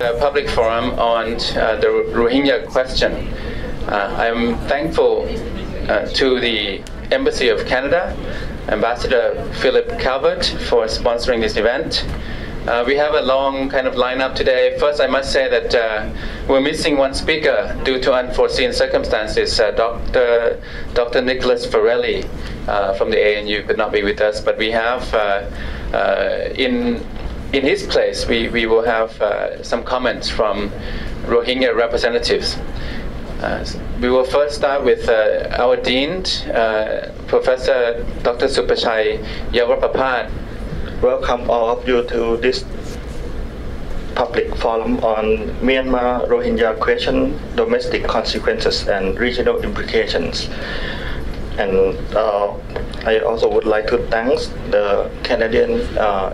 A public forum on the Rohingya question. I'm thankful to the Embassy of Canada, Ambassador Philip Calvert, for sponsoring this event. We have a long kind of lineup today. First, I must say that we're missing one speaker due to unforeseen circumstances. Dr. Nicholas Farrelly from the ANU could not be with us, but we have in his place, we will have some comments from Rohingya representatives. We will first start with our Dean, Professor Dr. Supachai Yavaprabhas. Welcome all of you to this public forum on Myanmar Rohingya question, domestic consequences and regional implications. And I also would like to thank the Canadian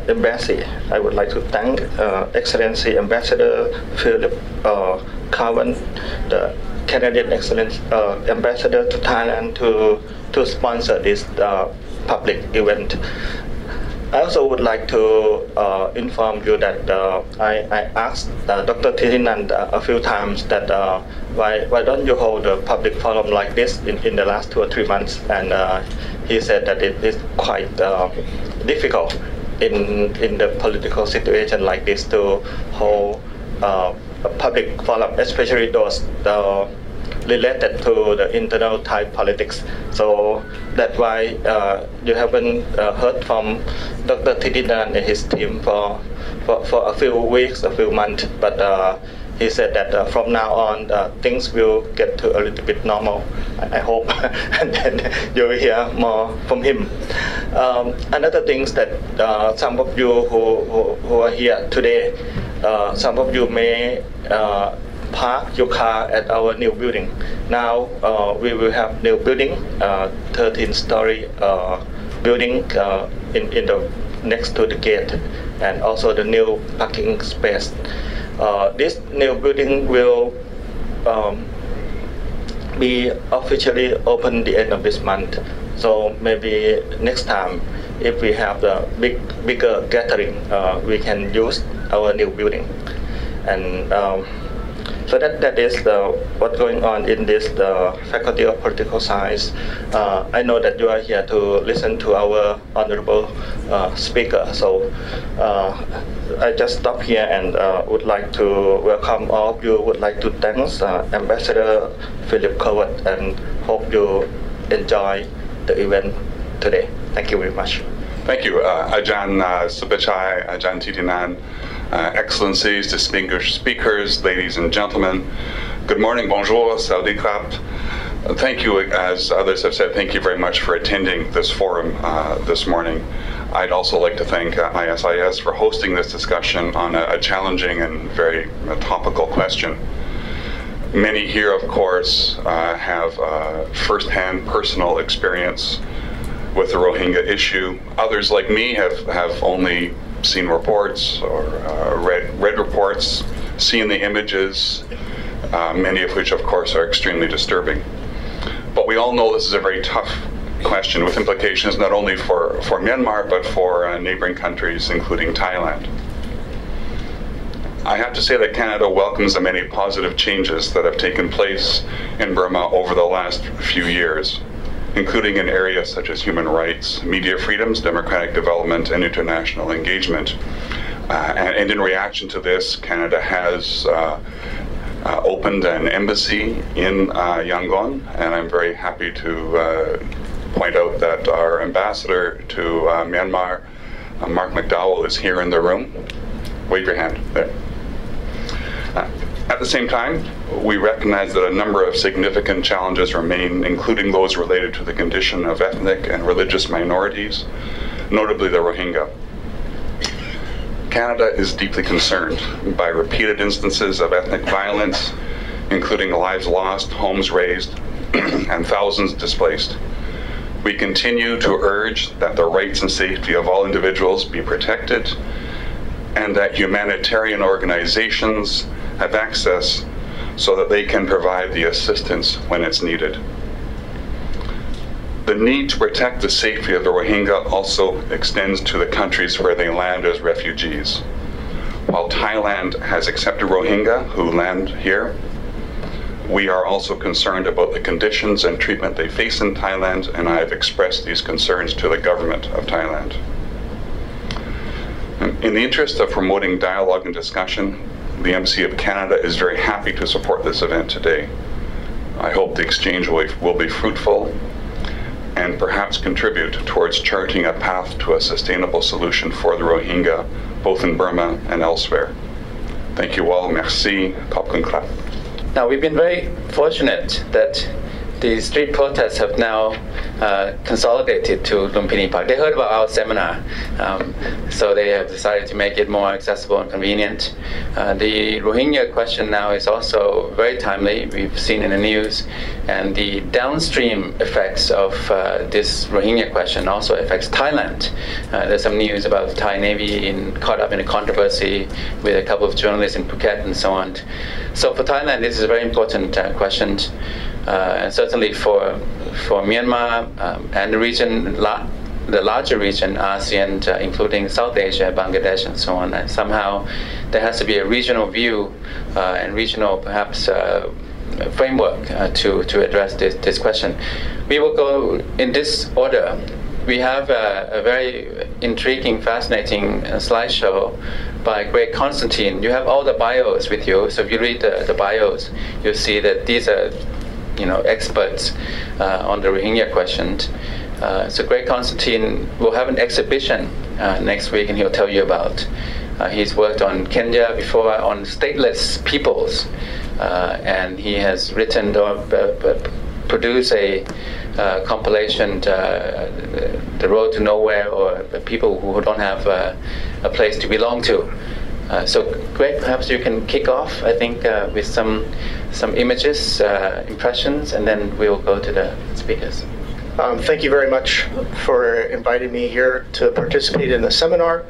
Embassy. I would like to thank Excellency Ambassador Philip Calvert, the Canadian Ambassador to Thailand, to sponsor this public event. I also would like to inform you that I asked Dr. Thitinan a few times that why don't you hold a public forum like this in the last 2 or 3 months, and he said that it is quite difficult in the political situation like this to hold a public forum, especially those related to the internal Thai politics. So that's why you haven't heard from Dr. Thitinan and his team for a few weeks, a few months. But he said that from now on things will get to a little bit normal, I hope, and then you'll hear more from him. Another thing is that some of you who are here today, some of you may park your car at our new building. Now we will have new building, 13-story building in the next to the gate, and also the new parking space. This new building will be officially open the end of this month. So maybe next time, if we have the bigger gathering, we can use our new building. And so that is what's going on in this Faculty of Political Science. I know that you are here to listen to our honorable speaker. So I just stop here and would like to welcome all of you. Would like to thank Ambassador Philip Calvert, and hope you enjoy the event today. Thank you very much. Thank you, Ajahn Supachai, Ajahn Thitinan, Excellencies, distinguished speakers, ladies and gentlemen. Good morning, bonjour, saudi krap. Thank you, as others have said, thank you very much for attending this forum this morning. I'd also like to thank ISIS for hosting this discussion on a challenging and very topical question. Many here, of course, have first-hand personal experience with the Rohingya issue. Others, like me, have only seen reports or read reports, seen the images, many of which, of course, are extremely disturbing. But we all know this is a very tough question with implications not only for Myanmar, but for neighboring countries, including Thailand. I have to say that Canada welcomes the many positive changes that have taken place in Burma over the last few years, including in areas such as human rights, media freedoms, democratic development, and international engagement. And in reaction to this, Canada has opened an embassy in Yangon, and I'm very happy to point out that our ambassador to Myanmar, Mark McDowell, is here in the room. Wave your hand there. At the same time, we recognize that a number of significant challenges remain, including those related to the condition of ethnic and religious minorities, notably the Rohingya. Canada is deeply concerned by repeated instances of ethnic violence, including lives lost, homes razed, and thousands displaced. We continue to urge that the rights and safety of all individuals be protected, and that humanitarian organizations have access so that they can provide the assistance when it's needed. The need to protect the safety of the Rohingya also extends to the countries where they land as refugees. while Thailand has accepted Rohingya who land here, we are also concerned about the conditions and treatment they face in Thailand, and I have expressed these concerns to the government of Thailand. In the interest of promoting dialogue and discussion, the Embassy of Canada is very happy to support this event today. I hope the exchange will be fruitful and perhaps contribute towards charting a path to a sustainable solution for the Rohingya, both in Burma and elsewhere. Thank you all. Merci. Khop Klap. Now, we've been very fortunate that the street protests have now consolidated to Lumpini Park. They heard about our seminar, so they have decided to make it more accessible and convenient. The Rohingya question now is also very timely. We've seen in the news, and the downstream effects of this Rohingya question also affects Thailand. There's some news about the Thai Navy caught up in a controversy with a couple of journalists in Phuket and so on. So for Thailand, this is a very important question. And certainly for Myanmar and the region, the larger region, ASEAN, including South Asia, Bangladesh, and so on, somehow there has to be a regional view and regional, perhaps, framework to address this question. We will go in this order. We have a very intriguing, fascinating slideshow by Greg Constantine. You have all the bios with you, so if you read the bios, you'll see that these are experts on the Rohingya question. So Greg Constantine will have an exhibition next week, and he'll tell you about. He's worked on Kenya before on stateless peoples, and he has written or produced a compilation, The Road to Nowhere, or people who don't have a place to belong to. So Greg, perhaps you can kick off, I think, with some images, impressions, and then we will go to the speakers. Thank you very much for inviting me here to participate in the seminar.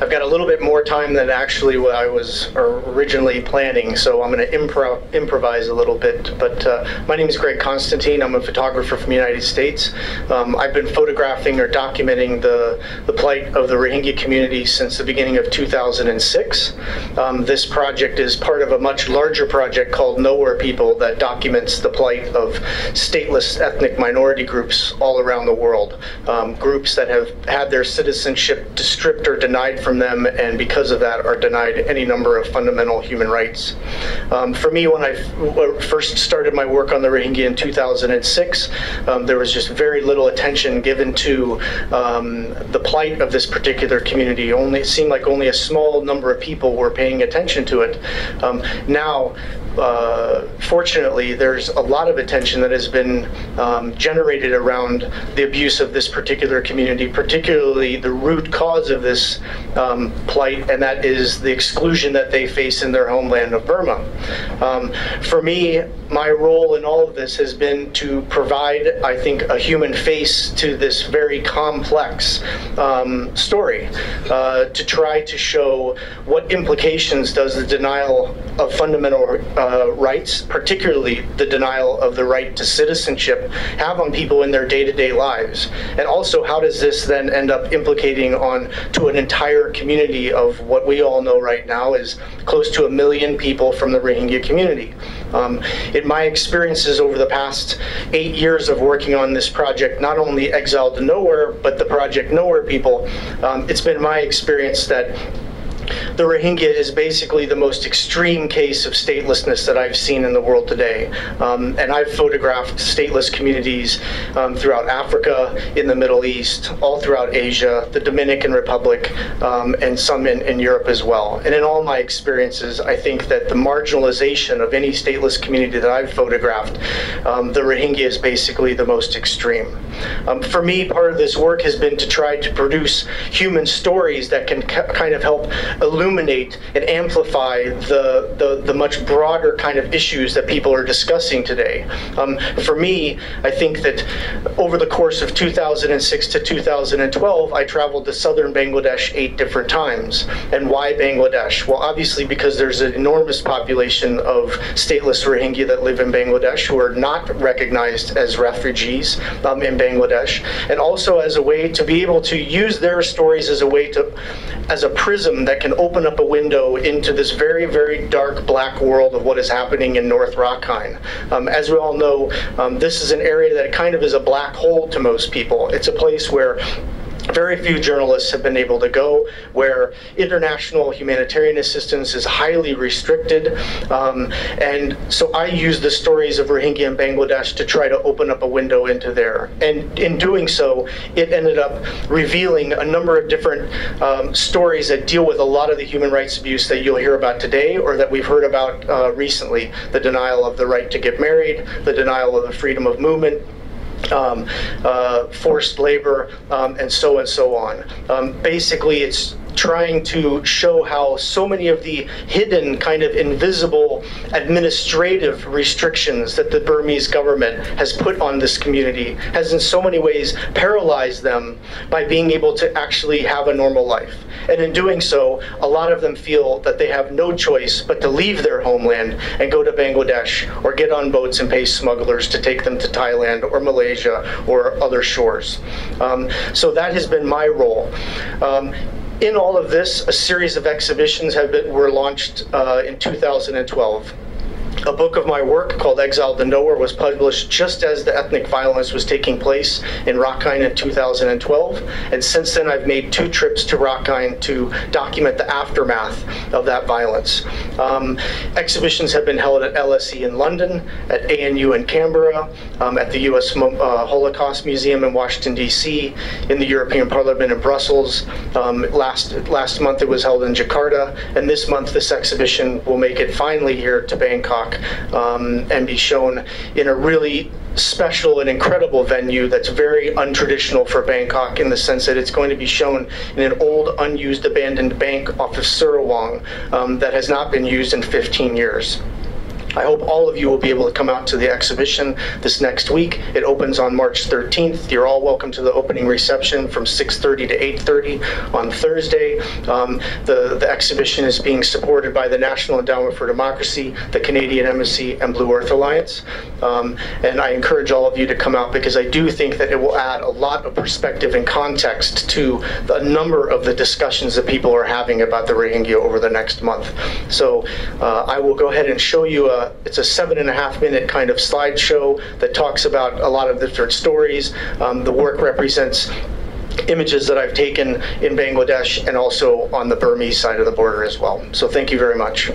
I've got a little bit more time than actually what I was originally planning, so I'm going to improvise a little bit. But my name is Greg Constantine. I'm a photographer from the United States. I've been photographing or documenting the plight of the Rohingya community since the beginning of 2006. This project is part of a much larger project called Nowhere People that documents the plight of stateless ethnic minority groups all around the world. Groups that have had their citizenship stripped or denied from them, and because of that are denied any number of fundamental human rights. For me, when I first started my work on the Rohingya in 2006, there was just very little attention given to the plight of this particular community. It seemed like only a small number of people were paying attention to it. Now, fortunately, there's a lot of attention that has been generated around the abuse of this particular community, particularly the root cause of this plight, and that is the exclusion that they face in their homeland of Burma. For me, my role in all of this has been to provide, I think, a human face to this very complex story, to try to show what implications does the denial of fundamental rights, particularly the denial of the right to citizenship, have on people in their day-to-day lives, and also how does this then end up implicating on to an entire community of what we all know right now is close to 1 million people from the Rohingya community. In my experiences over the past 8 years of working on this project, not only Exiled to Nowhere, but the project Nowhere People, it's been my experience that the Rohingya is basically the most extreme case of statelessness that I've seen in the world today. And I've photographed stateless communities throughout Africa, in the Middle East, all throughout Asia, the Dominican Republic, and some in Europe as well. And in all my experiences, I think that the marginalization of any stateless community that I've photographed, the Rohingya is basically the most extreme. For me, part of this work has been to try to produce human stories that can kind of help illuminate and amplify the much broader kind of issues that people are discussing today. For me, I think that over the course of 2006 to 2012, I traveled to southern Bangladesh 8 different times. And why Bangladesh? Well, obviously because there's an enormous population of stateless Rohingya that live in Bangladesh who are not recognized as refugees in Bangladesh, and also as a way to be able to use their stories as a way to as a prism that can open up a window into this very, very dark black world of what is happening in North Rakhine. As we all know, this is an area that kind of is a black hole to most people. It's a place where very few journalists have been able to go, where international humanitarian assistance is highly restricted. And so I use the stories of Rohingya in Bangladesh to try to open up a window into there. And in doing so, it ended up revealing a number of different stories that deal with a lot of the human rights abuse that you'll hear about today, or that we've heard about recently. The denial of the right to get married, the denial of the freedom of movement, forced labor, and so on. Basically, it's trying to show how so many of the hidden, kind of invisible administrative restrictions that the Burmese government has put on this community has in so many ways paralyzed them by being able to actually have a normal life. And in doing so, a lot of them feel that they have no choice but to leave their homeland and go to Bangladesh, or get on boats and pay smugglers to take them to Thailand or Malaysia or other shores. So that has been my role. In all of this, a series of exhibitions were launched in 2012. A book of my work called Exiled to Nowhere was published just as the ethnic violence was taking place in Rakhine in 2012. And since then, I've made 2 trips to Rakhine to document the aftermath of that violence. Exhibitions have been held at LSE in London, at ANU in Canberra, at the US Holocaust Museum in Washington, D.C., in the European Parliament in Brussels. Last month it was held in Jakarta, and this month this exhibition will make it finally here to Bangkok, and be shown in a really special and incredible venue that's very untraditional for Bangkok, in the sense that it's going to be shown in an old, unused, abandoned bank off of Surawang that has not been used in 15 years. I hope all of you will be able to come out to the exhibition this next week. It opens on March 13th. You're all welcome to the opening reception from 6:30 to 8:30 on Thursday. The exhibition is being supported by the National Endowment for Democracy, the Canadian Embassy, and Blue Earth Alliance. And I encourage all of you to come out, because I do think that it will add a lot of perspective and context to the number of the discussions that people are having about the Rohingya over the next month. So I will go ahead and show you it's a 7.5-minute kind of slideshow that talks about a lot of different stories. The work represents images that I've taken in Bangladesh and also on the Burmese side of the border as well. So thank you very much.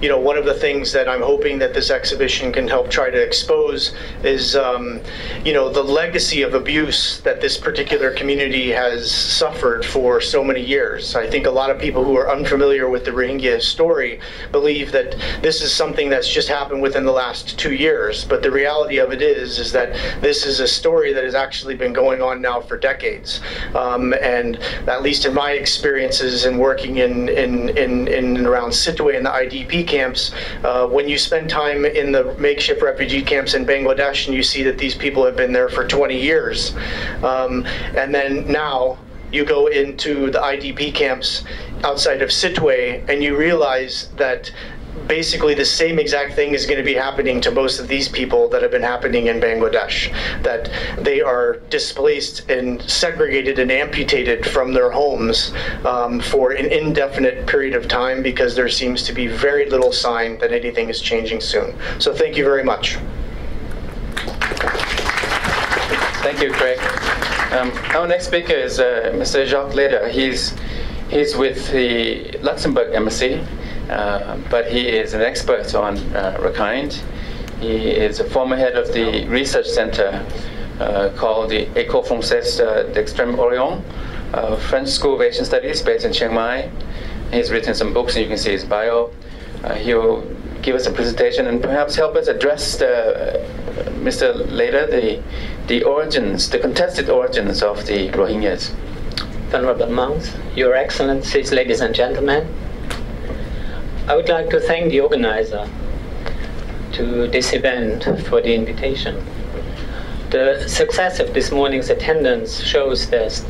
you know, one of the things that I'm hoping that this exhibition can help try to expose is, you know, the legacy of abuse that this particular community has suffered for so many years. I think a lot of people who are unfamiliar with the Rohingya story believe that this is something that's just happened within the last 2 years, but the reality of it is that this is a story that has actually been going on now for decades. And at least in my experiences in working in and around Situate and the IDP camps, when you spend time in the makeshift refugee camps in Bangladesh and you see that these people have been there for 20 years, and then now you go into the IDP camps outside of Situate and you realize that basically the same exact thing is going to be happening to most of these people that have been happening in Bangladesh, that they are displaced and segregated and amputated from their homes for an indefinite period of time, because there seems to be very little sign that anything is changing soon. So thank you very much. Thank you, Craig. Our next speaker is Mr. Jacques Leider. He's with the Luxembourg Embassy, but he is an expert on Rakhine. He is a former head of the research center called the École Française d'Extrême Orient, French School of Asian Studies based in Chiang Mai. He's written some books, and you can see his bio. He'll give us a presentation and perhaps help us address Mr. Leider, the origins, the contested origins of the Rohingyas. Venerable monks, Your Excellencies, ladies and gentlemen, I would like to thank the organizer to this event for the invitation. The success of this morning's attendance shows that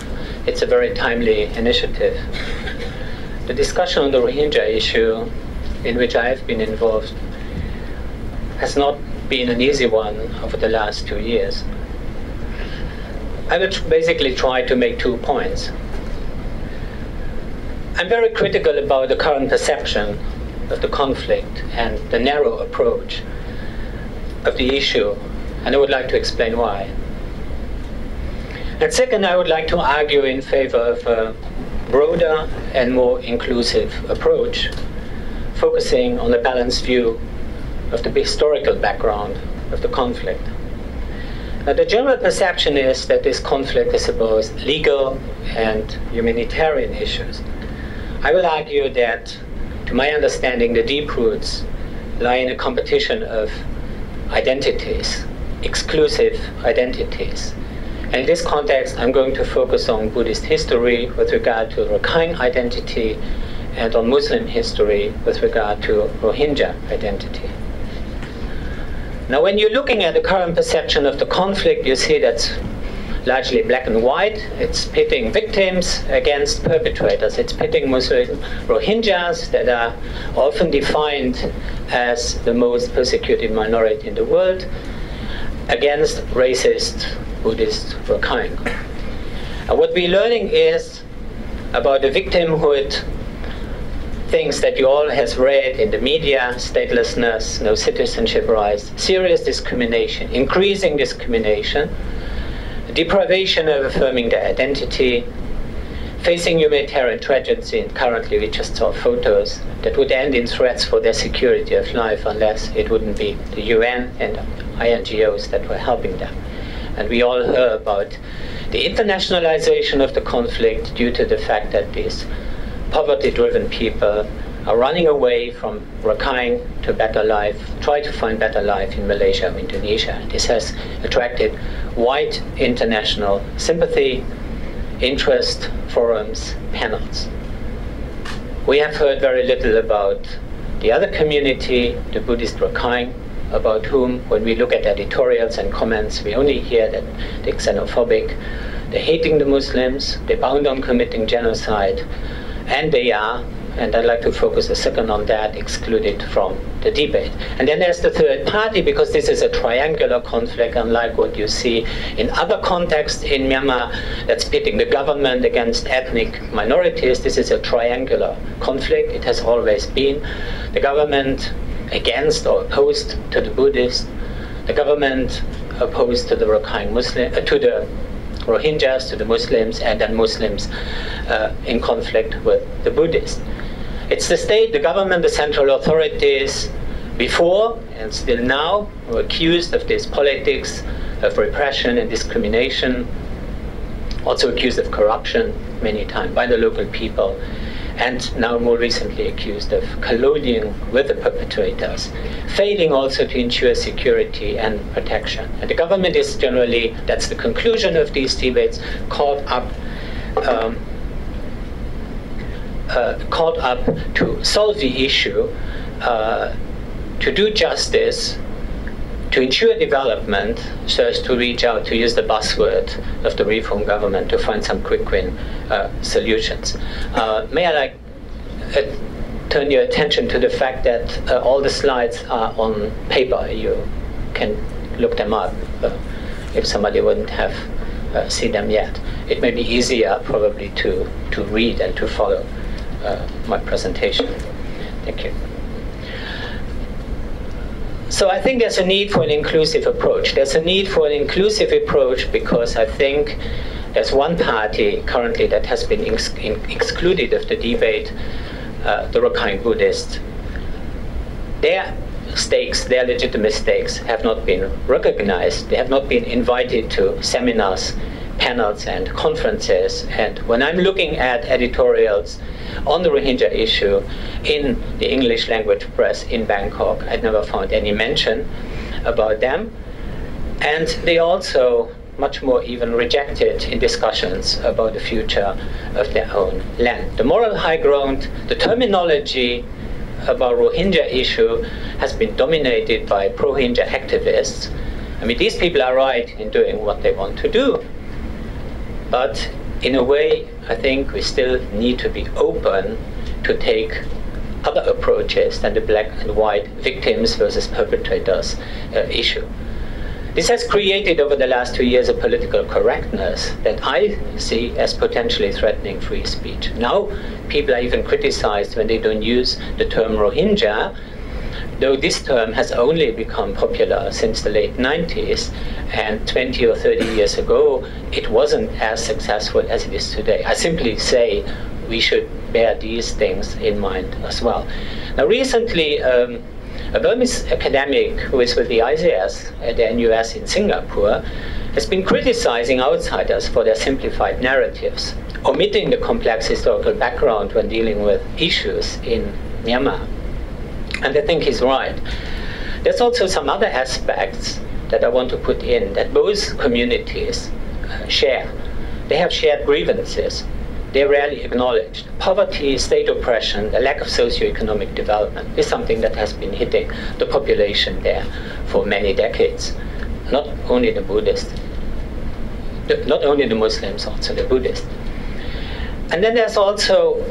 it's a very timely initiative. The discussion on the Rohingya issue, in which I have been involved, has not been an easy one over the last 2 years. I will basically try to make 2 points. I'm very critical about the current perception of the conflict and the narrow approach of the issue, and I would like to explain why. And second, I would like to argue in favor of a broader and more inclusive approach, focusing on a balanced view of the historical background of the conflict. Now, the general perception is that this conflict is about legal and humanitarian issues. I will argue that, to my understanding, the deep roots lie in a competition of identities, exclusive identities. And in this context, I'm going to focus on Buddhist history with regard to Rakhine identity, and on Muslim history with regard to Rohingya identity. Now, when you're looking at the current perception of the conflict, you see that's largely black and white. It's pitting victims against perpetrators. It's pitting Muslim Rohingyas, that are often defined as the most persecuted minority in the world, against racist Buddhist Rakhine. And what we're learning is about the victimhood, things that you all has read in the media: statelessness, no citizenship rights, serious discrimination, increasing discrimination, deprivation of affirming their identity, facing humanitarian tragedy, and currently we just saw photos that would end in threats for their security of life unless it wouldn't be the UN and INGOs that were helping them. And we all heard about the internationalization of the conflict due to the fact that these poverty-driven people are running away from Rakhine to better life, try to find better life in Malaysia or Indonesia. This has attracted wide international sympathy, interest, forums, panels. We have heard very little about the other community, the Buddhist Rakhine, about whom, when we look at editorials and comments, we only hear that they're xenophobic, they're hating the Muslims, they're bound on committing genocide, and they are, and I'd like to focus a second on that, excluded from the debate. And then there's the third party, because this is a triangular conflict, unlike what you see in other contexts in Myanmar that's pitting the government against ethnic minorities. This is a triangular conflict. It has always been. The government against or opposed to the Buddhists, the government opposed to the Rakhine Muslim, to the Rohingyas, to the Muslims, and then Muslims in conflict with the Buddhists. It's the state, the government, the central authorities before and still now were accused of this politics of repression and discrimination, also accused of corruption many times by the local people, and now more recently accused of colluding with the perpetrators, failing also to ensure security and protection. And the government is generally, that's the conclusion of these debates, caught up to solve the issue, to do justice, to ensure development, so as to reach out, to use the buzzword of the reform government, to find some quick win solutions. May I turn your attention to the fact that all the slides are on paper. You can look them up if somebody wouldn't have seen them yet. It may be easier probably to read and to follow my presentation. Thank you. So I think there's a need for an inclusive approach. There's a need for an inclusive approach because I think there's one party currently that has been excluded of the debate, the Rakhine Buddhists. Their stakes, their legitimate stakes, have not been recognized. They have not been invited to seminars, panels, and conferences. And when I'm looking at editorials on the Rohingya issue in the English language press in Bangkok, I'd never found any mention about them. And they also much more even rejected in discussions about the future of their own land. The moral high ground, the terminology about Rohingya issue has been dominated by pro-Rohingya activists. I mean, these people are right in doing what they want to do. But in a way, I think we still need to be open to take other approaches than the black and white victims versus perpetrators issue. This has created over the last 2 years a political correctness that I see as potentially threatening free speech. Now people are even criticized when they don't use the term Rohingya, though this term has only become popular since the late 90s, and 20 or 30 years ago it wasn't as successful as it is today. I simply say we should bear these things in mind as well. Now recently, a Burmese academic who is with the ICS at the NUS in Singapore has been criticizing outsiders for their simplified narratives, omitting the complex historical background when dealing with issues in Myanmar. And I think he's right. There's also some other aspects that I want to put in that both communities share. They have shared grievances. They're rarely acknowledged. Poverty, state oppression, the lack of socioeconomic development is something that has been hitting the population there for many decades. Not only the Buddhists, not only the Muslims, also the Buddhists. And then there's also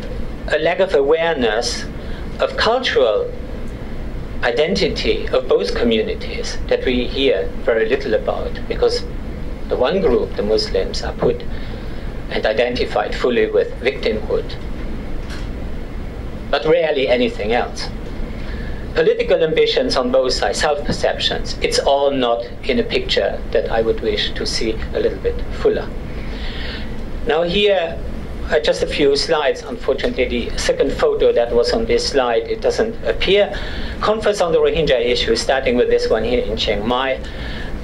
a lack of awareness of cultural identity of both communities that we hear very little about, because the one group, the Muslims, are put and identified fully with victimhood, but rarely anything else. Political ambitions on both sides, self-perceptions, it's all not in a picture that I would wish to see a little bit fuller. Now here are just a few slides. Unfortunately, the second photo that was on this slide, it doesn't appear. Conference on the Rohingya issue, starting with this one here in Chiang Mai.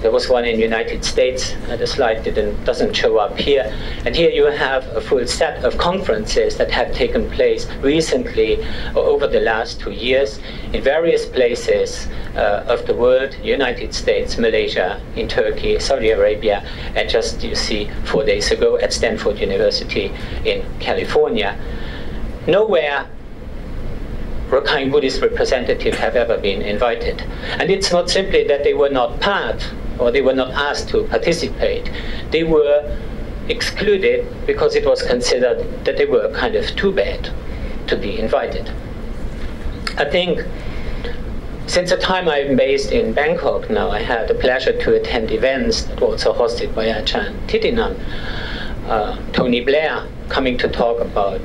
There was one in the United States. The slide doesn't show up here. And here you have a full set of conferences that have taken place recently over the last 2 years in various places of the world, United States, Malaysia, in Turkey, Saudi Arabia, and just, you see, 4 days ago at Stanford University in California. Nowhere Rakhine Buddhist representatives have ever been invited. And it's not simply that they were not part or they were not asked to participate. They were excluded because it was considered that they were kind of too bad to be invited. I think since the time I'm based in Bangkok now, I had the pleasure to attend events that were also hosted by Ajahn Thitinan, Tony Blair coming to talk about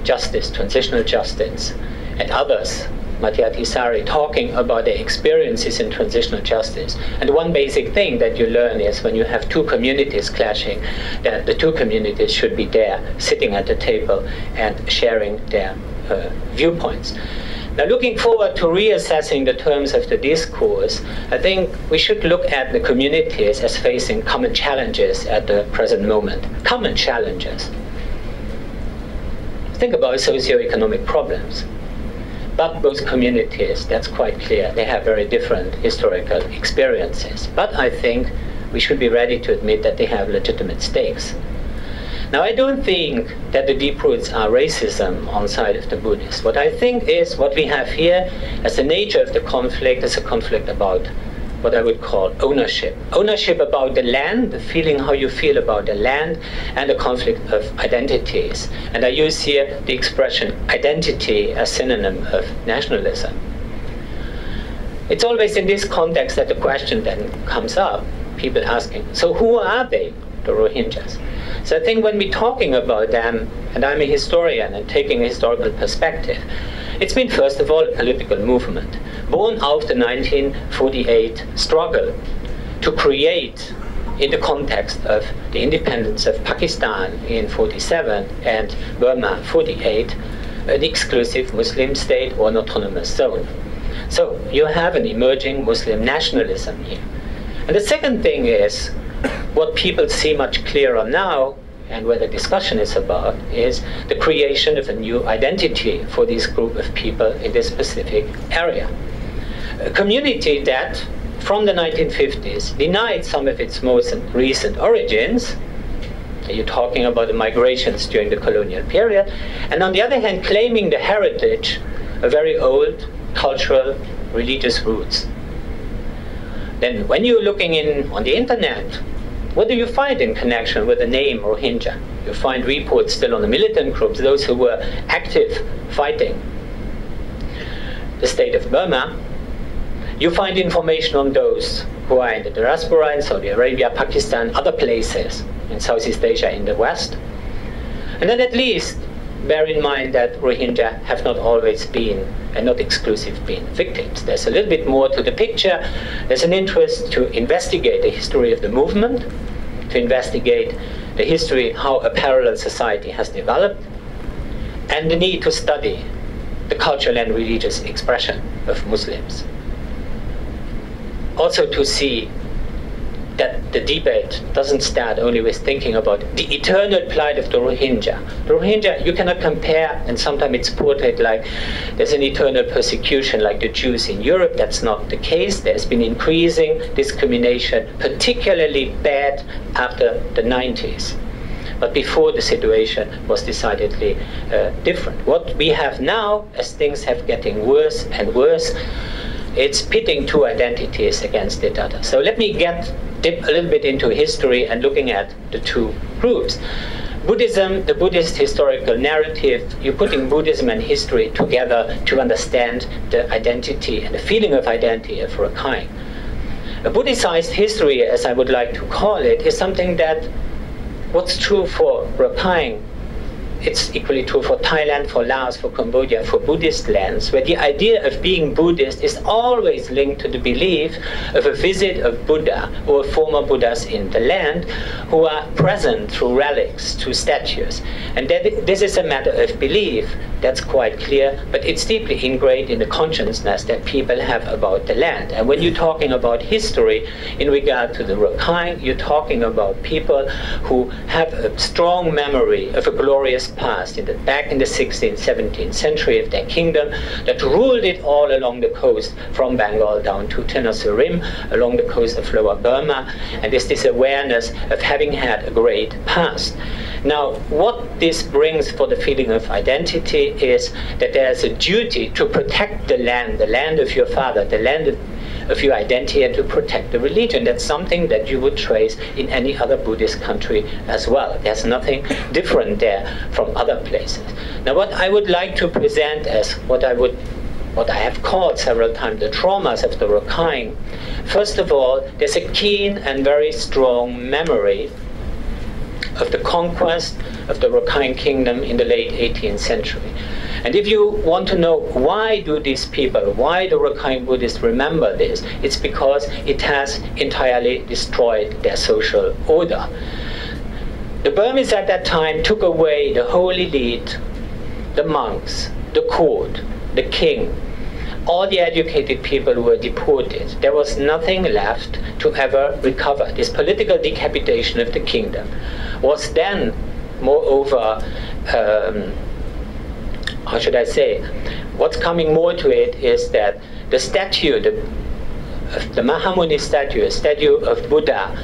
justice, transitional justice, and others, Mathiati Sari, talking about their experiences in transitional justice. And one basic thing that you learn is when you have two communities clashing, that the two communities should be there, sitting at the table and sharing their viewpoints. Now, looking forward to reassessing the terms of the discourse, I think we should look at the communities as facing common challenges at the present moment. Common challenges. Think about socioeconomic problems. But both communities, that's quite clear, they have very different historical experiences. But I think we should be ready to admit that they have legitimate stakes. Now, I don't think that the deep roots are racism on the side of the Buddhists. What I think is what we have here as the nature of the conflict is a conflict about what I would call ownership. Ownership about the land, the feeling how you feel about the land, and the conflict of identities. And I use here the expression identity as synonym of nationalism. It's always in this context that the question then comes up, people asking, so who are they, the Rohingyas? So I think when we're talking about them, and I'm a historian and taking a historical perspective, it's been first of all a political movement, born out of the 1948 struggle to create, in the context of the independence of Pakistan in 47 and Burma 48, an exclusive Muslim state or an autonomous zone. So you have an emerging Muslim nationalism here. And the second thing is, what people see much clearer now, and where the discussion is about, is the creation of a new identity for this group of people in this specific area. A community that, from the 1950s, denied some of its most recent origins. You're talking about the migrations during the colonial period, and on the other hand, claiming the heritage of very old cultural, religious roots. Then when you're looking on the internet, what do you find in connection with the name Rohingya? You find reports still on the militant groups, those who were active fighting the state of Burma. You find information on those who are in the diaspora in Saudi Arabia, Pakistan, other places in Southeast Asia, in the West. And then at least bear in mind that Rohingya have not always been, and not exclusively been, victims. There's a little bit more to the picture. There's an interest to investigate the history of the movement, to investigate the history, how a parallel society has developed, and the need to study the cultural and religious expression of Muslims. Also to see that the debate doesn't start only with thinking about the eternal plight of the Rohingya. The Rohingya, you cannot compare, and sometimes it's portrayed like there's an eternal persecution like the Jews in Europe. That's not the case. There's been increasing discrimination, particularly bad after the 90s. But before, the situation was decidedly different. What we have now, as things have getting worse and worse, it's pitting two identities against each other. So let me dip a little bit into history and looking at the two groups. Buddhism, the Buddhist historical narrative, you're putting Buddhism and history together to understand the identity and the feeling of identity of Rakhine. A Buddhicized history, as I would like to call it, is something that what's true for Rakhine, it's equally true for Thailand, for Laos, for Cambodia, for Buddhist lands, where the idea of being Buddhist is always linked to the belief of a visit of Buddha or former Buddhas in the land who are present through relics, through statues. And that this is a matter of belief, that's quite clear, but it's deeply ingrained in the consciousness that people have about the land. And when you're talking about history in regard to the Rakhine, you're talking about people who have a strong memory of a glorious past back in the 16th, 17th century of their kingdom that ruled it all along the coast from Bengal down to Tenasserim, along the coast of Lower Burma, and there's this awareness of having had a great past. Now, what this brings for the feeling of identity is that there's a duty to protect the land of your father, the land of your identity, and to protect the religion. That's something that you would trace in any other Buddhist country as well. There's nothing different there from other places. Now, what I would like to present as what I have called several times the traumas of the Rakhine. First of all, there's a keen and very strong memory of the conquest of the Rakhine kingdom in the late 18th century. And if you want to know why do these people, why the Rakhine Buddhists remember this, it's because it has entirely destroyed their social order. The Burmese at that time took away the holy elite, the monks, the court, the king, all the educated people were deported. There was nothing left to ever recover. This political decapitation of the kingdom was then, moreover, how should I say, what's coming more to it is that the statue, the Mahamuni statue, a statue of Buddha,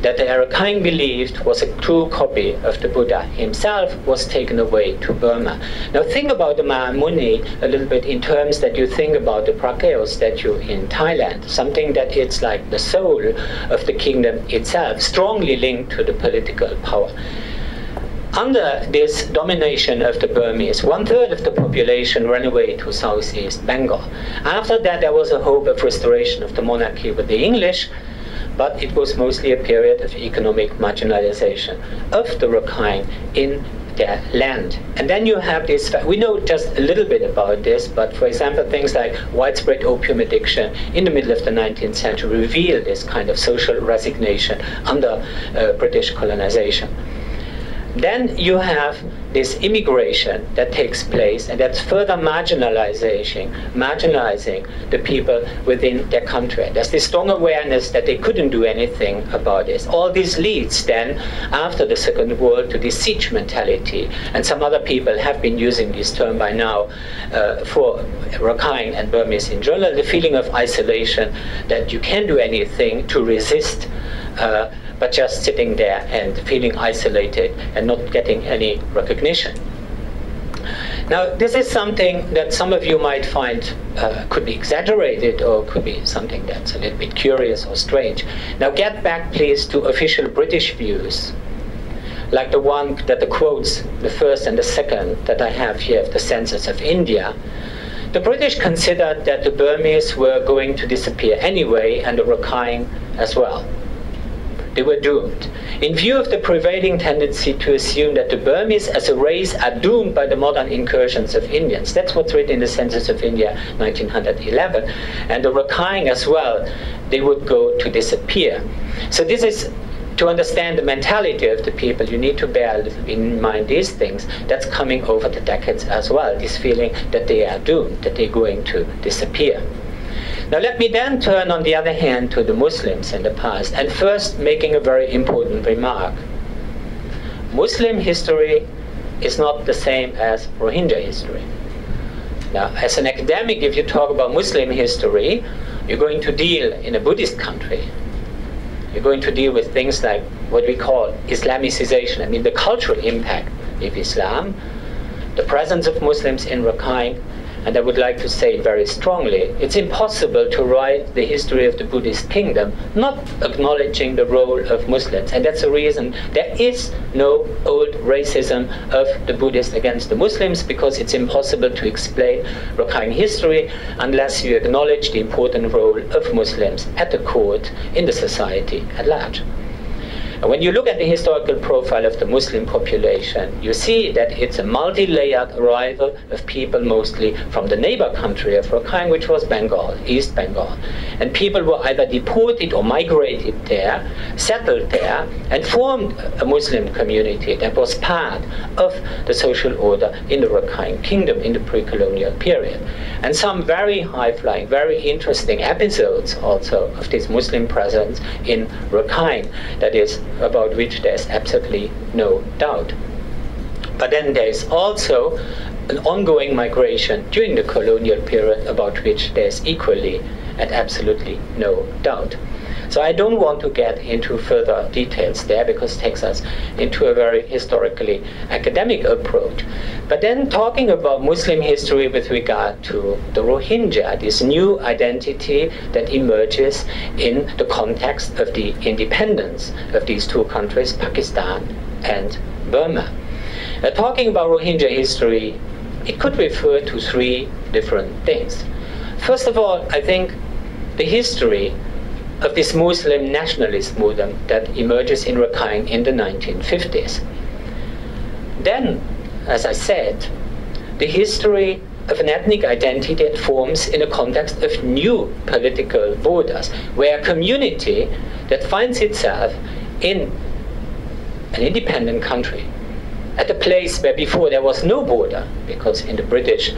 that the Rakhine believed was a true copy of the Buddha himself, was taken away to Burma. Now think about the Mahamuni a little bit in terms that you think about the Prajadhipok statue in Thailand, something that it's like the soul of the kingdom itself, strongly linked to the political power. Under this domination of the Burmese, 1/3 of the population ran away to Southeast Bengal. After that, there was a hope of restoration of the monarchy with the English, but it was mostly a period of economic marginalization of the Rakhine in their land. And then you have this, we know just a little bit about this, but for example, things like widespread opium addiction in the middle of the 19th century reveal this kind of social resignation under British colonization. Then you have this immigration that takes place, and that's further marginalizing the people within their country. There's this strong awareness that they couldn't do anything about this. All this leads then, after the Second World, to this siege mentality, and some other people have been using this term by now for Rakhine and Burmese in general, the feeling of isolation, that you can't do anything to resist but just sitting there and feeling isolated and not getting any recognition. Now, this is something that some of you might find could be exaggerated, or could be something that's a little bit curious or strange. Now, get back, please, to official British views, like the one that the quotes, the first and the second that I have here of the census of India. The British considered that the Burmese were going to disappear anyway, and the Rakhine as well. They were doomed. In view of the prevailing tendency to assume that the Burmese as a race are doomed by the modern incursions of Indians. That's what's written in the Census of India, 1911. And the Rakhine as well, they would go to disappear. So this is, to understand the mentality of the people, you need to bear in mind these things. That's coming over the decades as well, this feeling that they are doomed, that they're going to disappear. Now let me then turn, on the other hand, to the Muslims in the past, and first making a very important remark. Muslim history is not the same as Rohingya history. Now, as an academic, if you talk about Muslim history, you're going to deal in a Buddhist country. You're going to deal with things like what we call Islamicization, I mean the cultural impact of Islam, the presence of Muslims in Rakhine. And I would like to say very strongly, it's impossible to write the history of the Buddhist kingdom not acknowledging the role of Muslims. And that's the reason there is no old racism of the Buddhists against the Muslims, because it's impossible to explain Rakhine history unless you acknowledge the important role of Muslims at the court, in the society at large. And when you look at the historical profile of the Muslim population, you see that it's a multi-layered arrival of people mostly from the neighbor country of Rakhine, which was Bengal, East Bengal. And people were either deported or migrated there, settled there, and formed a Muslim community that was part of the social order in the Rakhine kingdom in the pre-colonial period. And some very high-flying, very interesting episodes also of this Muslim presence in Rakhine, that is, about which there's absolutely no doubt. But then there's also an ongoing migration during the colonial period about which there's equally and absolutely no doubt. So I don't want to get into further details there, because it takes us into a very historically academic approach. But then talking about Muslim history with regard to the Rohingya, this new identity that emerges in the context of the independence of these two countries, Pakistan and Burma. Talking about Rohingya history, it could refer to three different things. First of all, I think the history of this Muslim nationalist movement that emerges in Rakhine in the 1950s. Then, as I said, the history of an ethnic identity that forms in a context of new political borders, where a community that finds itself in an independent country at a place where before there was no border, because in the British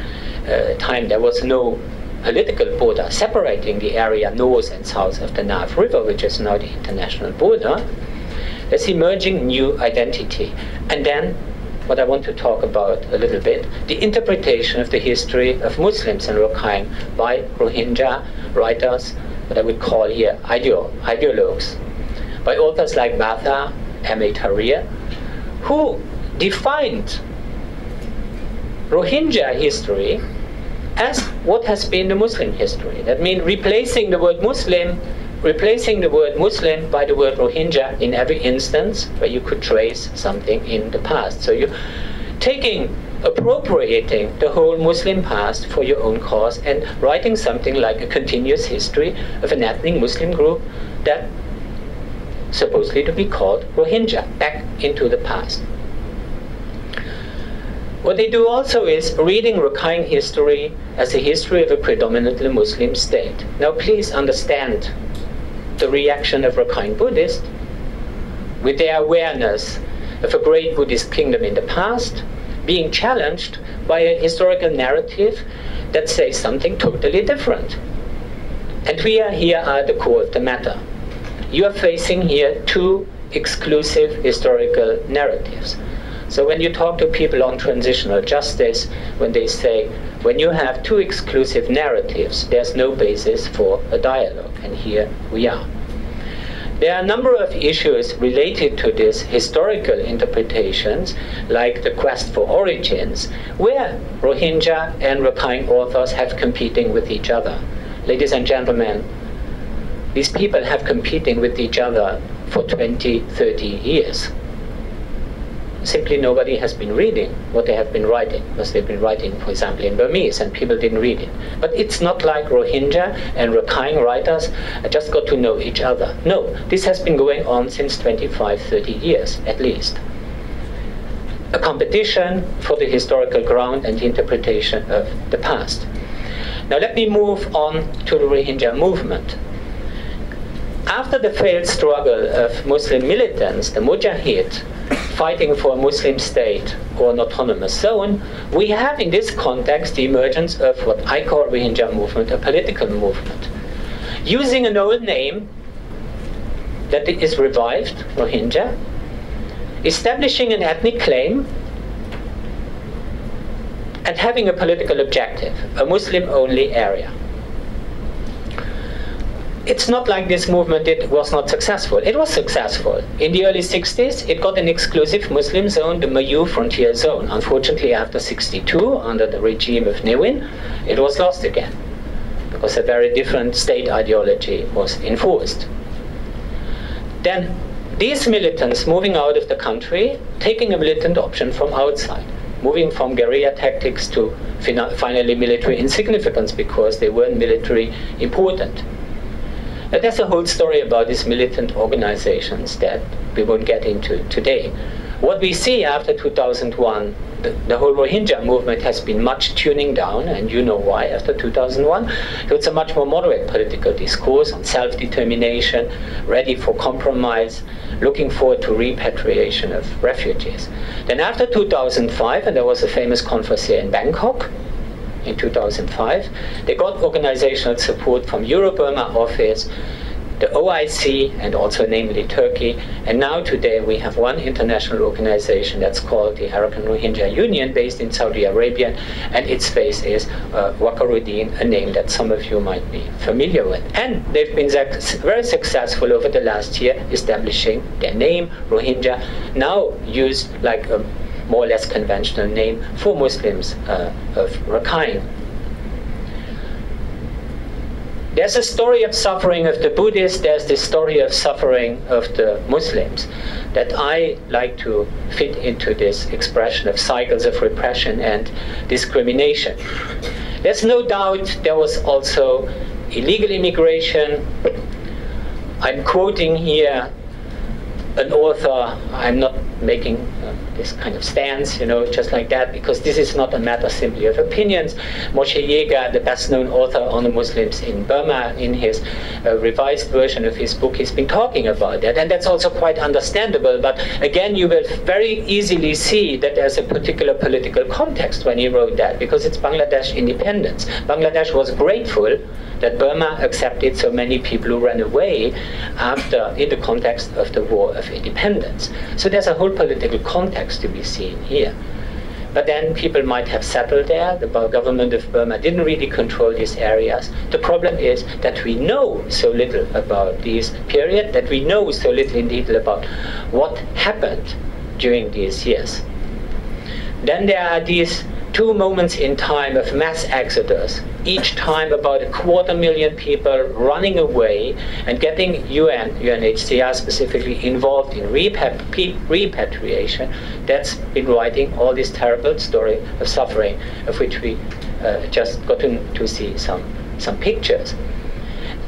time there was no political border separating the area north and south of the Nav River, which is now the international border, there's emerging new identity. And then, what I want to talk about a little bit, the interpretation of the history of Muslims in Rakhine by Rohingya writers, what I would call here ideologues, by authors like Batha, M.A. Tahrir, who defined Rohingya history as what has been the Muslim history. That means replacing the word Muslim by the word Rohingya in every instance where you could trace something in the past. So you're appropriating the whole Muslim past for your own cause and writing something like a continuous history of an ethnic Muslim group that supposedly to be called Rohingya, back into the past. What they do also is reading Rakhine history as a history of a predominantly Muslim state. Now please understand the reaction of Rakhine Buddhists with their awareness of a great Buddhist kingdom in the past being challenged by a historical narrative that says something totally different. And we are here at the core of the matter. You are facing here two exclusive historical narratives. So when you talk to people on transitional justice, when they say, when you have two exclusive narratives, there's no basis for a dialogue. And here we are. There are a number of issues related to these historical interpretations, like the quest for origins, where Rohingya and Rakhine authors have competing with each other. Ladies and gentlemen, these people have competing with each other for 20, 30 years. Simply nobody has been reading what they have been writing, because they've been writing, for example, in Burmese, and people didn't read it. But it's not like Rohingya and Rakhine writers just got to know each other. No, this has been going on since 25, 30 years, at least. A competition for the historical ground and the interpretation of the past. Now let me move on to the Rohingya movement. After the failed struggle of Muslim militants, the Mujahid, fighting for a Muslim state or an autonomous zone, we have in this context the emergence of what I call Rohingya movement, a political movement. Using an old name that is revived, Rohingya, establishing an ethnic claim, and having a political objective, a Muslim-only area. It's not like this movement was not successful. It was successful. In the early 60s, it got an exclusive Muslim zone, the Mayu frontier zone. Unfortunately, after 62, under the regime of Newin, it was lost again, because a very different state ideology was enforced. Then these militants moving out of the country, taking a militant option from outside, moving from guerrilla tactics to finally military insignificance because they weren't military important. But there's a whole story about these militant organizations that we won't get into today. What we see after 2001, the whole Rohingya movement has been much tuning down, and you know why after 2001. So it's a much more moderate political discourse on self-determination, ready for compromise, looking forward to repatriation of refugees. Then after 2005, and there was a famous conference here in Bangkok, in 2005, they got organizational support from Euro-Burma office, the OIC, and also namely Turkey. And now today we have one international organization that's called the Arakan Rohingya Union, based in Saudi Arabia, and its face is Wakaruddin, a name that some of you might be familiar with. And they've been very successful over the last year establishing their name, Rohingya, now used like a more or less conventional name for Muslims of Rakhine. There's a story of suffering of the Buddhists, there's the story of suffering of the Muslims that I like to fit into this expression of cycles of repression and discrimination. There's no doubt there was also illegal immigration. I'm quoting here an author, I'm not making this kind of stance, just like that, because this is not a matter simply of opinions. Moshe Yeager, the best-known author on the Muslims in Burma, in his revised version of his book, he's been talking about that, and that's also quite understandable. But again, you will very easily see that there's a particular political context when he wrote that, because it's Bangladesh independence. Bangladesh was grateful that Burma accepted so many people who ran away in the context of the War of Independence. So there's a whole political context to be seen here. But then people might have settled there. The government of Burma didn't really control these areas. The problem is that we know so little about this period, that we know so little in detail about what happened during these years. Then there are these two moments in time of mass exodus, each time about 250,000 people running away and getting UNHCR specifically involved in repatriation. That's been writing all this terrible story of suffering, of which we just got to see some pictures.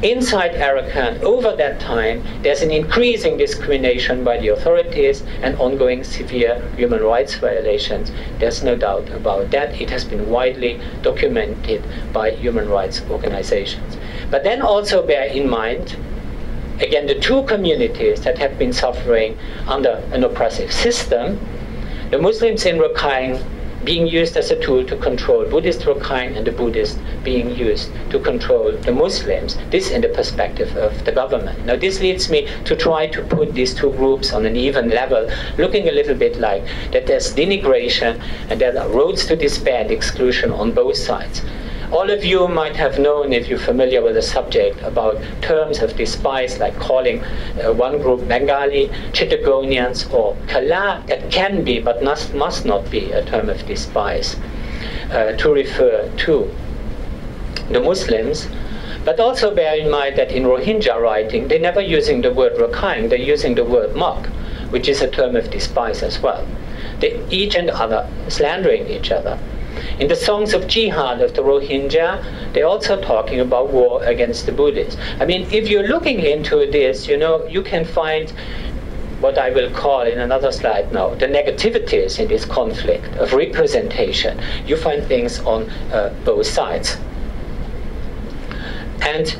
Inside Arakan, over that time, there's an increasing discrimination by the authorities and ongoing severe human rights violations. There's no doubt about that. It has been widely documented by human rights organizations. But then also bear in mind, again, the two communities that have been suffering under an oppressive system, the Muslims in Rakhine being used as a tool to control Buddhist Rakhine, and the Buddhists being used to control the Muslims, this in the perspective of the government. Now this leads me to try to put these two groups on an even level, looking a little bit like that there's denigration and there are roads to despair and exclusion on both sides. All of you might have known, if you're familiar with the subject, about terms of despise, like calling one group Bengali, Chittagonians, or Kala. That can be, but must not be, a term of despise to refer to the Muslims. But also bear in mind that in Rohingya writing, they're never using the word Rakhine, they're using the word Mak, which is a term of despise as well. They, each and other, slandering each other. In the songs of jihad of the Rohingya, they're also talking about war against the Buddhists. I mean, if you're looking into this, you can find what I will call in another slide now, the negativities in this conflict of representation. You find things on both sides. And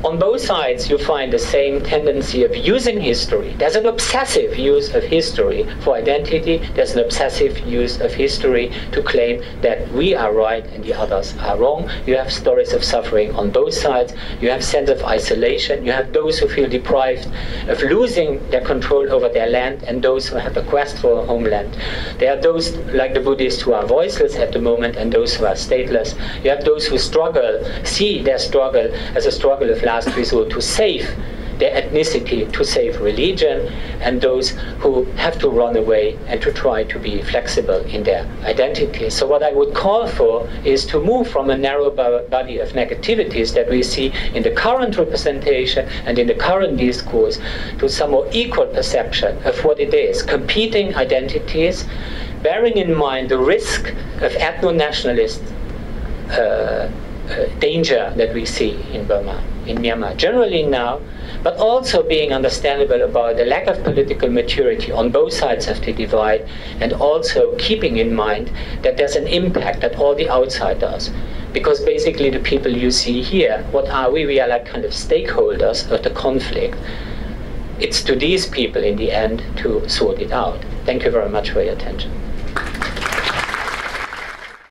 on both sides, you find the same tendency of using history. There's an obsessive use of history for identity. There's an obsessive use of history to claim that we are right and the others are wrong. You have stories of suffering on both sides. You have sense of isolation. You have those who feel deprived of losing their control over their land and those who have a quest for a homeland. There are those like the Buddhists who are voiceless at the moment and those who are stateless. You have those who struggle, see their struggle as a struggle of last resort to save their ethnicity, to save religion, and those who have to run away and to try to be flexible in their identity. So what I would call for is to move from a narrow body of negativities that we see in the current representation and in the current discourse to some more equal perception of what it is, competing identities, bearing in mind the risk of ethno-nationalist danger that we see in Burma, in Myanmar generally now, but also being understandable about the lack of political maturity on both sides of the divide, and also keeping in mind that there's an impact that all the outsiders, because basically the people you see here, what are we? We are like kind of stakeholders of the conflict. It's to these people in the end to sort it out. Thank you very much for your attention.